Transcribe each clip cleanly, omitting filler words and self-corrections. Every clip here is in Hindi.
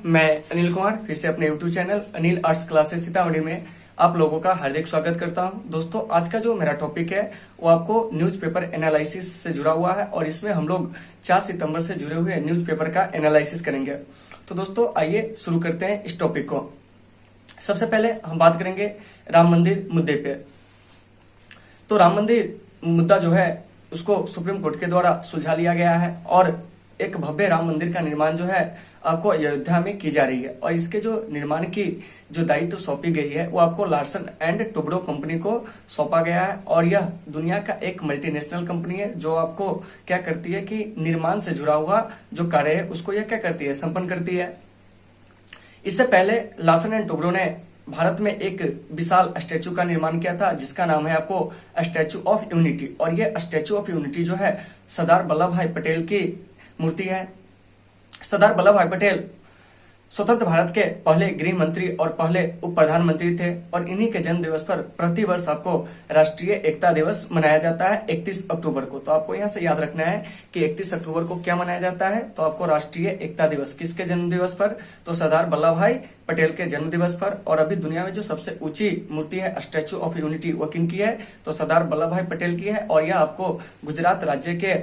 मैं अनिल कुमार फिर से अपने YouTube channel Anil arts classes Sitamarhi में आप लोगों का हार्दिक स्वागत करता हूं। दोस्तों, आज का जो मेरा टॉपिक है वो आपको न्यूज़पेपर एनालिसिस से जुड़ा हुआ है और इसमें हम लोग 4 सितंबर से जुड़े हुए न्यूज़पेपर का एनालिसिस करेंगे। तो दोस्तों, आइए शुरू करते हैं इस टॉपिक को। सबसे पहले हम बात करेंगे राम मंदिर मुद्दे पे। तो राम मंदिर मुद्दा जो है उसको सुप्रीम कोर्ट के द्वारा सुलझा लिया गया है और एक भव्य राम मंदिर का निर्माण जो है आपको अयोध्या में की जा रही है और इसके जो निर्माण की जो दायित्व सौंपी गई है वो आपको लार्सन एंड टुब्रो कंपनी को सौंपा गया है और यह दुनिया का एक मल्टीनेशनल कंपनी है जो आपको क्या करती है कि निर्माण से जुड़ा हुआ जो कार्य है उसको यह क्या करती है, संपन्न करती है। इससे पहले लार्सन एंड टुब्रो ने भारत में एक विशाल स्टैचू का निर्माण किया था जिसका नाम है आपको स्टैचू ऑफ यूनिटी और ये स्टैचू ऑफ यूनिटी जो है सरदार वल्लभ भाई पटेल की मूर्ति है। सरदार वल्लभ भाई पटेल स्वतंत्र भारत के पहले गृह मंत्री और पहले उप प्रधानमंत्री थे और इन्हीं के जन्म दिवस पर प्रतिवर्ष आपको राष्ट्रीय एकता दिवस मनाया जाता है 31 अक्टूबर को। तो आपको यहाँ से याद रखना है कि 31 अक्टूबर को क्या मनाया जाता है, तो आपको राष्ट्रीय एकता दिवस किसके जन्म दिवस पर, तो सरदार वल्लभ भाई पटेल के जन्म दिवस पर। और अभी दुनिया में जो सबसे ऊंची मूर्ति है स्टैचू ऑफ यूनिटी वो किन की है, तो सरदार वल्लभ भाई पटेल की है और यह आपको गुजरात राज्य के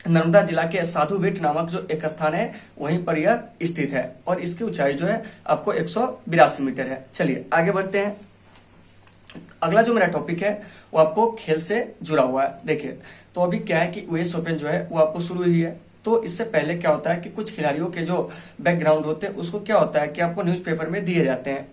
नर्मदा जिला के साधु बेट नामक जो एक स्थान है वहीं पर यह स्थित है और इसकी ऊंचाई जो है आपको 182 मीटर है। चलिए आगे बढ़ते हैं। अगला जो मेरा टॉपिक है वो आपको खेल से जुड़ा हुआ है। देखिए, तो अभी क्या है कि यूएस ओपन जो है वो आपको शुरू हुई है। तो इससे पहले क्या होता है कि कुछ खिलाड़ियों के जो बैकग्राउंड होते हैं उसको क्या होता है कि आपको न्यूज़पेपर में दिए जाते हैं।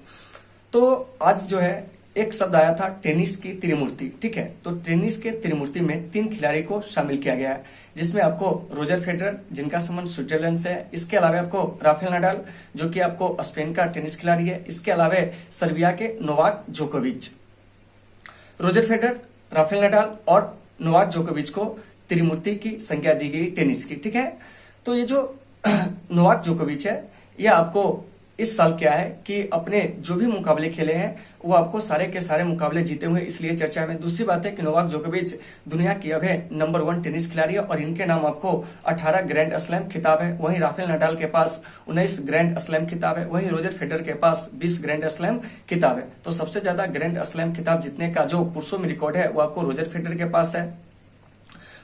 तो आज जो है एक शब्द आया था टेनिस की त्रिमूर्ति, ठीक है। तो टेनिस के त्रिमूर्ति में 3 खिलाड़ी को शामिल किया गया है जिसमें आपको रोजर फेडरर जिनका संबंध स्विट्जरलैंड से है, इसके अलावा आपको राफेल नडाल जो कि आपको स्पेन का टेनिस खिलाड़ी है, इसके अलावा सर्बिया के नोवाक जोकोविच। रोजर फेडरर, राफेल नडाल और नोवाक जोकोविच को त्रिमूर्ति की संज्ञा दी गई टेनिस की, ठीक है। तो ये जो नोवाक जोकोविच है यह आपको इस साल क्या है कि अपने जो भी मुकाबले खेले हैं वो आपको सारे के सारे मुकाबले जीते हुए इसलिए चर्चा में। दूसरी बात है कि नोवाक जोकोविच दुनिया की अब है नंबर 1 टेनिस खिलाड़ी है और इनके नाम आपको 18 ग्रैंड स्लैम खिताब है। वहीं राफेल नडाल के पास 19 ग्रैंड स्लैम खिताब है। वहीं रोजर फेडरर के पास 20 ग्रैंड स्लैम खिताब है। तो सबसे ज्यादा ग्रैंड स्लैम खिताब जीतने का जो पुरुषों में रिकॉर्ड है वो आपको रोजर फेडरर के पास है।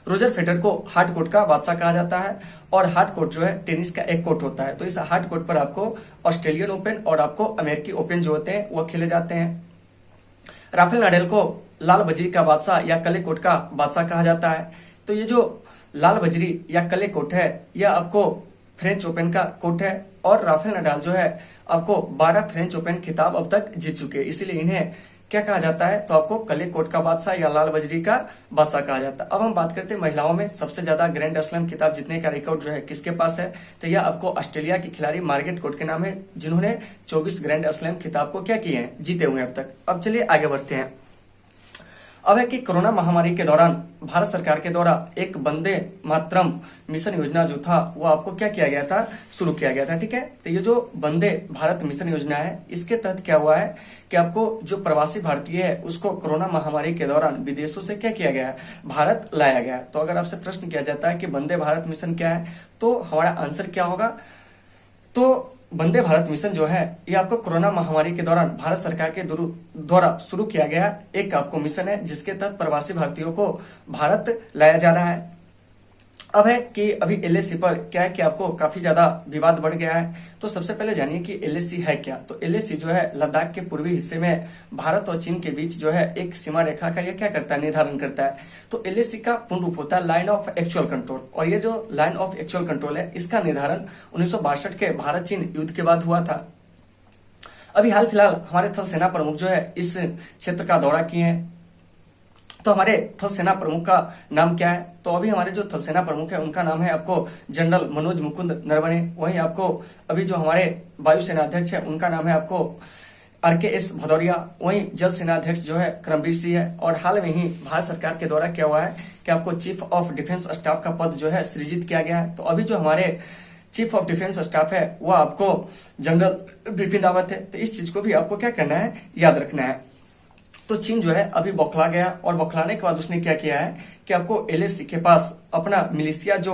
रोजर फेडरर को हार्ड कोर्ट का बादशाह कहा जाता है और हार्ड कोर्ट जो है टेनिस का एक कोर्ट होता है। तो इस हार्ड कोर्ट पर आपको ऑस्ट्रेलियन ओपन और आपको अमेरिकी ओपन जो होते हैं वो खेले जाते हैं। राफेल नडाल को लाल बजरी का बादशाह या कले कोर्ट का बादशाह कहा जाता है। तो ये जो लाल बजरी या कले कोर्ट है यह आपको फ्रेंच ओपन का कोर्ट है और राफेल नडाल जो है आपको 12 फ्रेंच ओपन खिताब अब तक जीत चुके हैं, इसीलिए इन्हें क्या कहा जाता है, तो आपको कले कोर्ट का बादशाह या लाल बजरी का बादशाह कहा जाता है। अब हम बात करते हैं महिलाओं में सबसे ज्यादा ग्रैंड स्लैम खिताब जीतने का रिकॉर्ड जो है किसके पास है, तो यह आपको ऑस्ट्रेलिया की खिलाड़ी मार्गरेट कोर्ट के नाम है जिन्होंने 24 ग्रैंड स्लैम खिताब को क्या किए हैं, जीते हुए अब तक। अब चलिए आगे बढ़ते हैं। अब है कि कोरोना महामारी के दौरान भारत सरकार के द्वारा एक वंदे मातरम मिशन योजना जो था वो आपको क्या किया गया था, शुरू किया गया था, ठीक है। तो ये जो वंदे भारत मिशन योजना है इसके तहत क्या हुआ है कि आपको जो प्रवासी भारतीय है उसको कोरोना महामारी के दौरान विदेशों से क्या किया गया है, भारत लाया गया है। तो अगर आपसे प्रश्न किया जाता है कि वंदे भारत मिशन क्या है तो हमारा आंसर क्या होगा, तो वंदे भारत मिशन जो है ये आपको कोरोना महामारी के दौरान भारत सरकार के द्वारा शुरू किया गया एक आपको मिशन है जिसके तहत प्रवासी भारतीयों को भारत लाया जा रहा है। अब है कि अभी एलएसी पर क्या है कि आपको काफी ज्यादा विवाद बढ़ गया है। तो सबसे पहले जानिए कि एलएसी है क्या। तो एलएसी जो है लद्दाख के पूर्वी हिस्से में भारत और चीन के बीच जो है एक सीमा रेखा का ये क्या करता है, निर्धारण करता है। तो एलएसी का पूर्ण रूप होता है लाइन ऑफ एक्चुअल कंट्रोल और ये जो लाइन ऑफ एक्चुअल कंट्रोल है इसका निर्धारण 1962 के भारत चीन युद्ध के बाद हुआ था। अभी हाल फिलहाल हमारे थल सेना प्रमुख जो है इस क्षेत्र का दौरा किए हैं। तो हमारे थल सेना प्रमुख का नाम क्या है, तो अभी हमारे जो थल सेना प्रमुख है उनका नाम है आपको जनरल मनोज मुकुंद नरवणे। वहीं आपको अभी जो हमारे वायुसेना अध्यक्ष है उनका नाम है आपको आरकेएस भदौरिया। वहीं जल सेना अध्यक्ष जो है करमबीर सिंह है और हाल में ही भारत सरकार के द्वारा क्या हुआ है कि आपको चीफ ऑफ डिफेंस स्टाफ का पद जो है सृजित किया गया है। तो अभी जो हमारे चीफ ऑफ डिफेंस स्टाफ है वो आपको जनरल बिपिन रावत है। तो इस चीज को भी आपको क्या करना है, याद रखना है। तो चीन जो है अभी बौखला गया और बौखलाने के बाद उसने क्या किया है कि आपको एलएसी के पास अपना मिलिशिया जो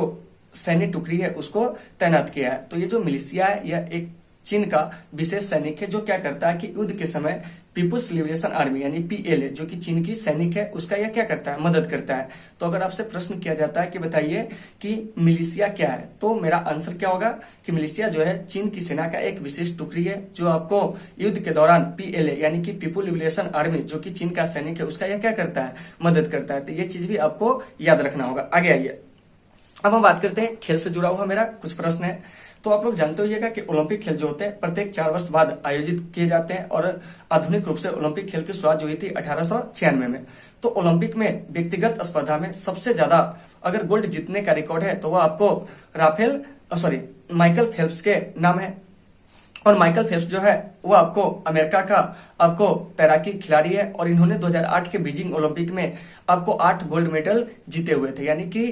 सैन्य टुकड़ी है उसको तैनात किया है। तो ये जो मिलिशिया है यह एक चीन का विशेष सैनिक है जो क्या करता है कि युद्ध के समय पीपुल्स लिबरेशन आर्मी यानी पीएलए जो कि चीन की सैनिक है उसका यह क्या करता है, मदद करता है। तो अगर आपसे प्रश्न किया जाता है कि बताइए कि मिलिशिया क्या है, तो मेरा आंसर क्या होगा कि मिलिशिया जो है चीन की सेना का एक विशेष टुकड़ी है जो आपको युद्ध के दौरान पीएलए यानी कि पीपुल लिबरेशन आर्मी जो कि चीन का सैनिक है उसका यह क्या करता है, मदद करता है। तो ये चीज भी आपको याद रखना होगा। आगे आइए, अब हम बात करते हैं खेल से जुड़ा हुआ मेरा कुछ प्रश्न है। तो आप लोग जानते होइएगा कि ओलंपिक खेल जो होते हैं प्रत्येक 4 वर्ष बाद आयोजित किए जाते हैं और आधुनिक रूप से ओलंपिक खेल की शुरुआत जो हुई थी 1896 में। तो ओलंपिक में व्यक्तिगत स्पर्धा में सबसे ज्यादा अगर गोल्ड जीतने का रिकॉर्ड है तो वह आपको माइकल फेल्प्स के नाम है। और माइकल फेल्प्स जो है वो आपको अमेरिका का आपको तैराकी खिलाड़ी है और इन्होंने 2008 के बीजिंग ओलंपिक में आपको 8 गोल्ड मेडल जीते हुए थे। यानी कि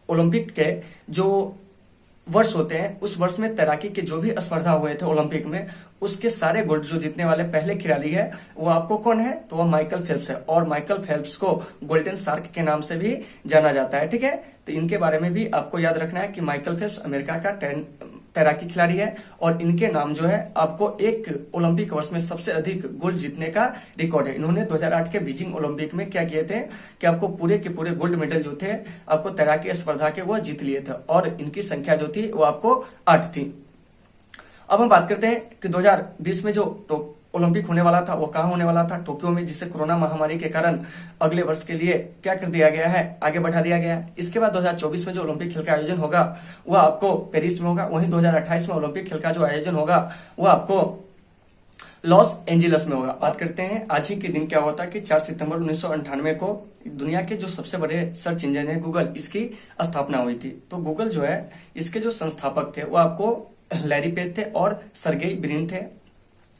ओलंपिक के जो वर्ष होते हैं उस वर्ष में तैराकी के जो भी स्पर्धा हुए थे ओलंपिक में उसके सारे गोल्ड जो जीतने वाले पहले खिलाड़ी है वो आपको कौन है, तो वह माइकल फेल्प्स है। और माइकल फेल्प्स को गोल्डन शार्क के नाम से भी जाना जाता है। ठीक है, तो इनके बारे में भी आपको याद रखना है कि माइकल फेल्प्स अमेरिका का तैराकी खिलाड़ी है और इनके नाम जो है आपको एक ओलंपिक वर्ष में सबसे अधिक गोल्ड जीतने का रिकॉर्ड है। इन्होंने 2008 के बीजिंग ओलंपिक में क्या किए थे कि आपको पूरे के पूरे गोल्ड मेडल जो थे आपको तैराकी स्पर्धा के वो जीत लिए थे और इनकी संख्या जो थी वो आपको 8 थी। अब हम बात करते हैं कि 2020 में जो ओलंपिक होने वाला था वो कहाँ होने वाला था, टोक्यो में, जिसे कोरोना महामारी के कारण अगले वर्ष के लिए क्या कर दिया गया है, आगे बढ़ा दिया गया है। इसके बाद 2024 में जो ओलंपिक खेल का आयोजन होगा वह आपको पेरिस में होगा। वहीं 2028 में ओलंपिक खेल का जो आयोजन होगा वह आपको लॉस एंजिलस में होगा। बात करते हैं आज ही के दिन क्या हुआ था कि 4 सितंबर 1998 को दुनिया के जो सबसे बड़े सर्च इंजन है गूगल, इसकी स्थापना हुई थी। तो गूगल जो है इसके जो संस्थापक थे वो आपको लैरी पेज थे और सर्गेई ब्रिन थे।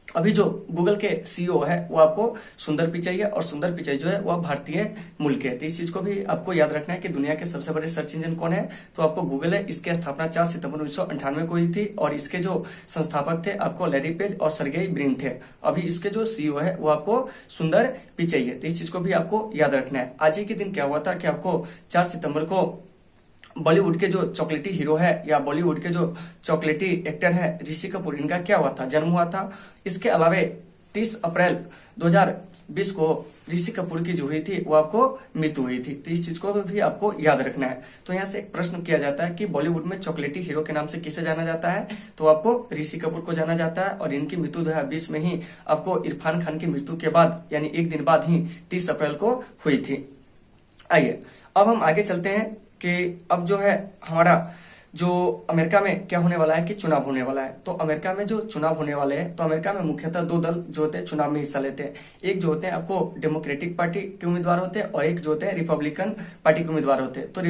अभी जो गूगल के सीईओ है वो आपको सुंदर पिचाई है और सुंदर पिचाई जो है वो भारतीय मूल के है। तो इस चीज को भी आपको याद रखना है कि दुनिया के सबसे बड़े सर्च इंजन कौन है, तो आपको गूगल है। इसकी स्थापना 4 सितंबर 1998 को हुई थी और इसके जो संस्थापक थे आपको लैरी पेज और सर्गेई ब्रिन थे। अभी इसके जो सीईओ है वो आपको सुंदर पिचाई है। तो इस चीज को भी आपको याद रखना है। आज ही के दिन क्या हुआ था कि आपको 4 सितंबर को बॉलीवुड के जो चॉकलेटी हीरो है या बॉलीवुड के जो चॉकलेटी एक्टर है ऋषि कपूर, इनका क्या हुआ था, जन्म हुआ था। इसके अलावा 30 अप्रैल 2020 को ऋषि कपूर की जो हुई थी वो आपको मृत्यु हुई थी। तो इस चीज को भी आपको याद रखना है। तो यहाँ से एक प्रश्न किया जाता है कि बॉलीवुड में चॉकलेटी हीरो के नाम से किसे जाना जाता है, तो आपको ऋषि कपूर को जाना जाता है। और इनकी मृत्यु 2020 में ही आपको इरफान खान की मृत्यु के बाद यानी एक दिन बाद ही 30 अप्रैल को हुई थी। आइए अब हम आगे चलते हैं कि अब जो है हमारा जो अमेरिका में क्या होने वाला है कि चुनाव होने वाला है। तो अमेरिका में जो चुनाव होने वाले हैं तो अमेरिका में मुख्यतः 2 दल जो होते हैं चुनाव में हिस्सा लेते हैं। एक जो होते हैं आपको डेमोक्रेटिक पार्टी के उम्मीदवार होते हैं और एक जो होते हैं रिपब्लिकन पार्टी के उम्मीदवार होते हैं। तो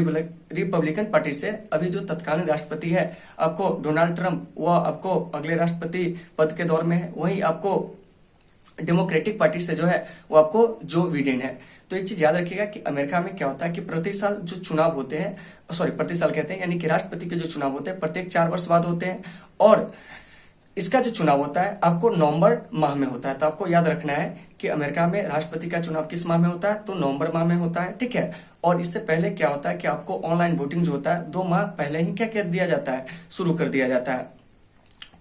रिपब्लिकन पार्टी से अभी जो तत्कालीन राष्ट्रपति है आपको डोनाल्ड ट्रंप, वह आपको अगले राष्ट्रपति पद के दौर में है। वहीं आपको डेमोक्रेटिक पार्टी से जो है वो आपको जो बिडेन है। तो एक चीज याद रखिएगा कि अमेरिका में क्या होता है कि प्रति साल जो चुनाव होते हैं, प्रति साल कहते हैं यानी कि राष्ट्रपति के जो चुनाव होते हैं प्रत्येक 4 वर्ष बाद होते हैं और इसका जो चुनाव होता है आपको नवंबर माह में होता है। तो आपको याद रखना है कि अमेरिका में राष्ट्रपति का चुनाव किस माह में होता है, तो नवंबर माह में होता है। ठीक है, और इससे पहले क्या होता है कि आपको ऑनलाइन वोटिंग जो होता है 2 माह पहले ही क्या कर दिया जाता है, शुरू कर दिया जाता है।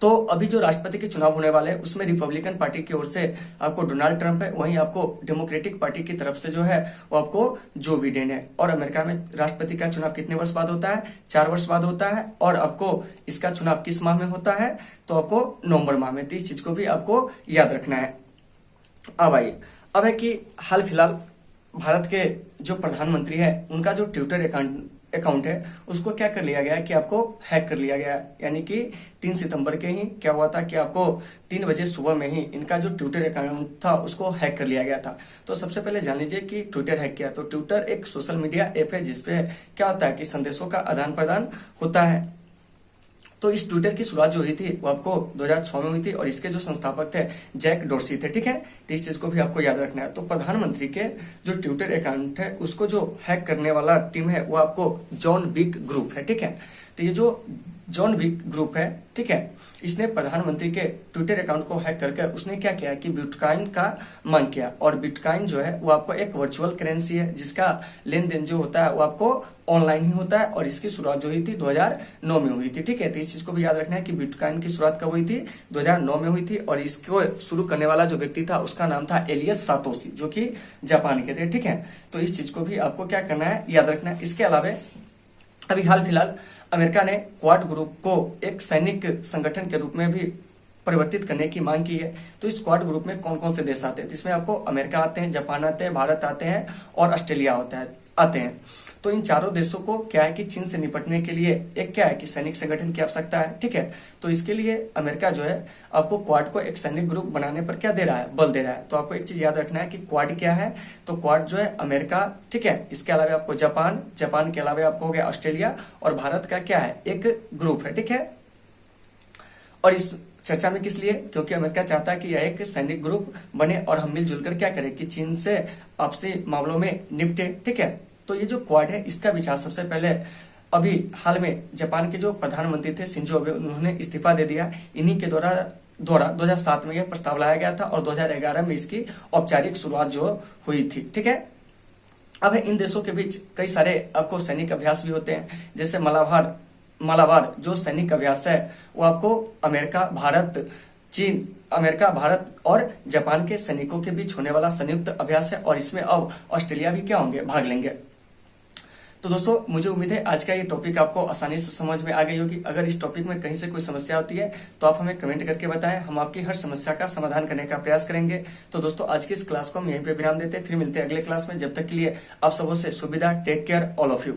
तो अभी जो राष्ट्रपति के चुनाव होने वाले हैं उसमें रिपब्लिकन पार्टी की ओर से आपको डोनाल्ड ट्रंप है, वहीं आपको डेमोक्रेटिक पार्टी की तरफ से जो है वो आपको जो बिडेन है। और अमेरिका में राष्ट्रपति का चुनाव कितने वर्ष बाद होता है, 4 वर्ष बाद होता है। और आपको इसका चुनाव किस माह में होता है, तो आपको नवंबर माह में। तो इस चीज को भी आपको याद रखना है। अब आइए, अब है कि हाल फिलहाल भारत के जो प्रधानमंत्री है उनका जो ट्विटर अकाउंट है उसको क्या कर लिया गया है कि आपको हैक कर लिया गया है। यानी कि 3 सितंबर के ही क्या हुआ था कि आपको 3 बजे सुबह में ही इनका जो ट्विटर अकाउंट था उसको हैक कर लिया गया था। तो सबसे पहले जान लीजिए कि ट्विटर हैक किया। तो ट्विटर एक सोशल मीडिया ऐप है जिसपे क्या होता है कि संदेशों का आदान प्रदान होता है। तो इस ट्विटर की शुरुआत जो हुई थी वो आपको 2006 में हुई थी और इसके जो संस्थापक थे जैक डोर्सी थे। ठीक है, तो इस चीज को भी आपको याद रखना है। तो प्रधानमंत्री के जो ट्विटर अकाउंट है उसको जो हैक करने वाला टीम है वो आपको जॉन बिग ग्रुप है। ठीक है, तो ये जो जॉन विक ग्रुप है, ठीक है, इसने प्रधानमंत्री के ट्विटर अकाउंट को हैक करके उसने क्या किया कि बिटकॉइन का मांग किया। और बिटकॉइन जो है वो आपको एक वर्चुअल करेंसी है जिसका लेन देन जो होता है वो आपको ऑनलाइन ही होता है। और इसकी शुरुआत जो हुई थी 2009 में हुई थी, ठीक है। तो इस चीज को भी याद रखना है कि बिटकॉइन की शुरुआत कब हुई थी, 2009 में हुई थी। और इसको शुरू करने वाला जो व्यक्ति था उसका नाम था एलियस सातोशी, जो कि जापान के थे, ठीक है। तो इस चीज को भी आपको क्या करना है, याद रखना है। इसके अलावा अभी हाल फिलहाल अमेरिका ने क्वाड ग्रुप को एक सैनिक संगठन के रूप में भी परिवर्तित करने की मांग की है। तो इस क्वाड ग्रुप में कौन कौन से देश आते हैं, तो इसमें आपको अमेरिका आते हैं, जापान आते हैं, भारत आते हैं और ऑस्ट्रेलिया आते हैं। तो इन चारों देशों को क्या है कि चीन से निपटने के लिए एक क्या है कि सैनिक संगठन की आवश्यकता है, ठीक है। तो इसके लिए अमेरिका जो है आपको क्वाड को एक सैनिक ग्रुप बनाने पर क्या दे रहा है, बल दे रहा है। तो आपको एक चीज याद रखना है कि क्वाड क्या है, तो क्वाड जो है अमेरिका, ठीक है, इसके अलावा आपको जापान के अलावा आपको हो गया ऑस्ट्रेलिया और भारत का क्या है एक ग्रुप है, ठीक है। और इस चर्चा में किस लिए, क्योंकि अमेरिका चाहता है कि यह एक सैनिक ग्रुप बने और हम मिलजुल कर क्या करें कि चीन से आपसी मामलों में निपटे, ठीक है। तो ये जो क्वाड है इसका विचार सबसे पहले अभी हाल में जापान के जो प्रधानमंत्री थे शिंजो अबे, उन्होंने इस्तीफा दे दिया। इन्हीं के द्वारा 2007 में यह प्रस्ताव लाया गया था और 2011 में इसकी औपचारिक शुरुआत जो हुई थी, ठीक है। अब इन देशों के बीच कई सारे आपको सैनिक अभ्यास भी होते हैं, जैसे मालाबार जो सैनिक अभ्यास है वो आपको अमेरिका, भारत और जापान के सैनिकों के बीच होने वाला संयुक्त अभ्यास है। और इसमें अब ऑस्ट्रेलिया भी क्या होंगे, भाग लेंगे। तो दोस्तों मुझे उम्मीद है आज का ये टॉपिक आपको आसानी से समझ में आ गई होगी। अगर इस टॉपिक में कहीं से कोई समस्या होती है तो आप हमें कमेंट करके बताएं, हम आपकी हर समस्या का समाधान करने का प्रयास करेंगे। तो दोस्तों आज की इस क्लास को हम यहीं पे विराम देते हैं, फिर मिलते हैं अगले क्लास में। जब तक के लिए आप सबों से सुविधा, take care all of you.